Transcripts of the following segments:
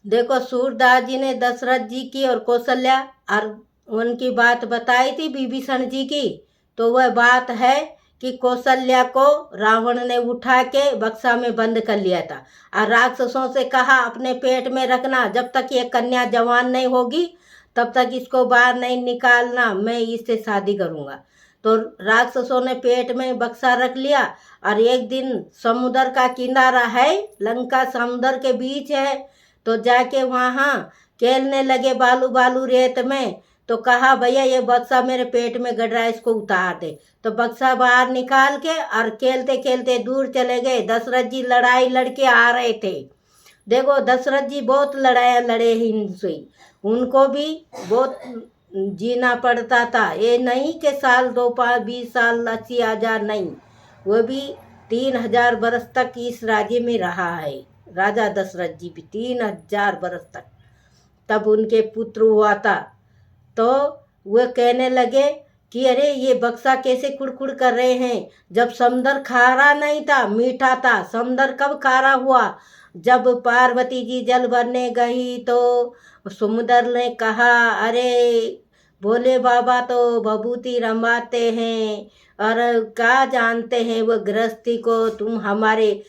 देखो, सूरदास जी ने दशरथ जी की और कौशल्या और उनकी बात बताई थी विभीषण जी की। तो वह बात है कि कौशल्या को रावण ने उठा के बक्सा में बंद कर लिया था और राक्षसों से कहा अपने पेट में रखना, जब तक ये कन्या जवान नहीं होगी तब तक इसको बाहर नहीं निकालना, मैं इससे शादी करूँगा। तो राक्षसों ने पेट में बक्सा रख लिया और एक दिन समुद्र का किनारा है, लंका समुद्र के बीच है, तो जाके वहाँ खेलने लगे बालू बालू रेत में। तो कहा भैया ये बक्सा मेरे पेट में गड़ रहा है, इसको उतार दे। तो बक्सा बाहर निकाल के और खेलते खेलते दूर चले गए। दशरथ जी लड़ाई लड़के आ रहे थे। देखो, दशरथ जी बहुत लड़ाई लड़े हैं इनसे, उनको भी बहुत जीना पड़ता था। ये नहीं कि साल 2 5 20 साल 80 हजार, नहीं, वो भी 3 हजार बरस तक इस राज्य में रहा है। राजा दशरथ जी भी 3 हजार बरस तक। तब उनके पुत्र हुआ था। तो वह कहने लगे कि अरे ये बक्सा कैसे कुड़कुड़ कर रहे हैं, जब समुद्र खारा नहीं था, मीठा था। समुद्र कब खारा हुआ? जब पार्वती जी जल भरने गई तो समुद्र ने कहा अरे भोले बाबा तो भभूति रमाते हैं और क्या जानते हैं वो गृहस्थी को, तुम हमारे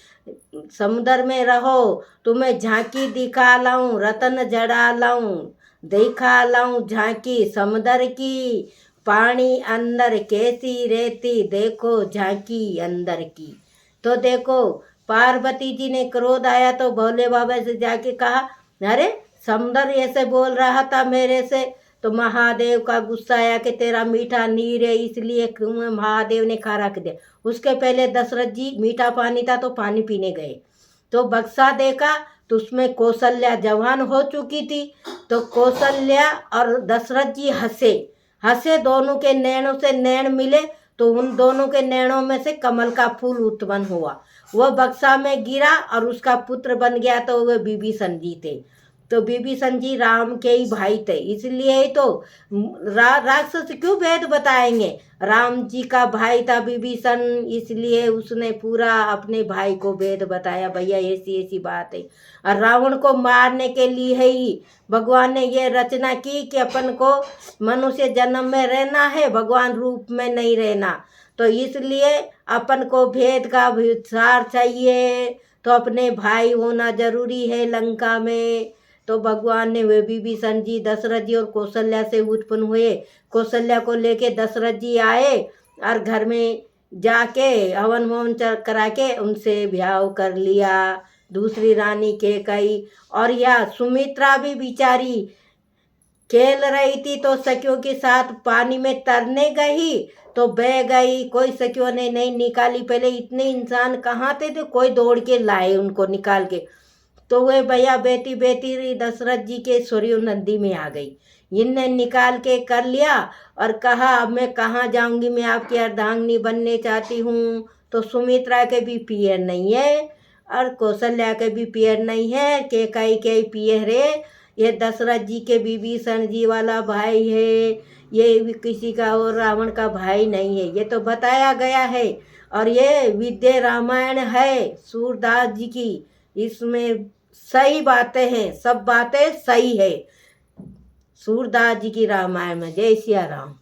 समुद्र में रहो, तुम्हें झांकी दिखा लाऊं, रतन जड़ा लाऊं, दिखा लाऊं झांकी समुद्र की, पानी अंदर कैसी रेती, देखो झांकी अंदर की। तो देखो, पार्वती जी ने क्रोध आया तो भोले बाबा से जाके कहा अरे समुद्र ऐसे बोल रहा था मेरे से। तो महादेव का गुस्सा आया कि तेरा मीठा नीर है इसलिए क्यों महादेव ने खारा कर दिया। उसके पहले दशरथ जी मीठा पानी था तो पानी पीने गए, तो बक्सा देखा तो उसमें कौशल्या जवान हो चुकी थी। तो कौशल्या और दशरथ जी हंसे हंसे, दोनों के नैनों से नैन मिले तो उन दोनों के नैनों में से कमल का फूल उत्पन्न हुआ। वह बक्सा में गिरा और उसका पुत्र बन गया। तो वह विभीषण जी थे। तो विभीषण जी राम के ही भाई थे, इसलिए ही तो राक्षस क्यों भेद बताएंगे। राम जी का भाई था विभीषण, इसलिए उसने पूरा अपने भाई को भेद बताया भैया ऐसी ऐसी बात है। और रावण को मारने के लिए ही भगवान ने ये रचना की कि अपन को मनुष्य जन्म में रहना है, भगवान रूप में नहीं रहना। तो इसलिए अपन को भेद का विचार चाहिए, तो अपने भाई होना जरूरी है लंका में। तो भगवान ने वे विभीषण जी दशरथ जी और कौशल्या से उत्पन्न हुए। कौशल्या को लेके दशरथ जी आए और घर में जाके हवन ववन करा के उनसे ब्याह कर लिया, दूसरी रानी कैकेयी। और या सुमित्रा भी बेचारी खेल रही थी तो सखियों के साथ पानी में तरने गई तो बह गई, कोई सखियों ने नहीं निकाली। पहले इतने इंसान कहाँ थे तो कोई दौड़ के लाए उनको निकाल के। तो वे भैया बेटी बेटी दशरथ जी के सरयू नदी में आ गई। इनने निकाल के कर लिया और कहा अब मैं कहाँ जाऊंगी, मैं आपकी अर्धांगिनी बनने चाहती हूँ। तो सुमित्रा के भी पियर नहीं है और कौशल्या के भी पियर नहीं है, कैकेयी के पियर है। ये दशरथ जी के विभीषण जी वाला भाई है, ये भी किसी का और रावण का भाई नहीं है, ये तो बताया गया है। और ये विद्या रामायण है सूरदास जी की, इसमें सही बातें हैं, सब बातें सही है सूरदास जी की रामायण में। जय सिया राम।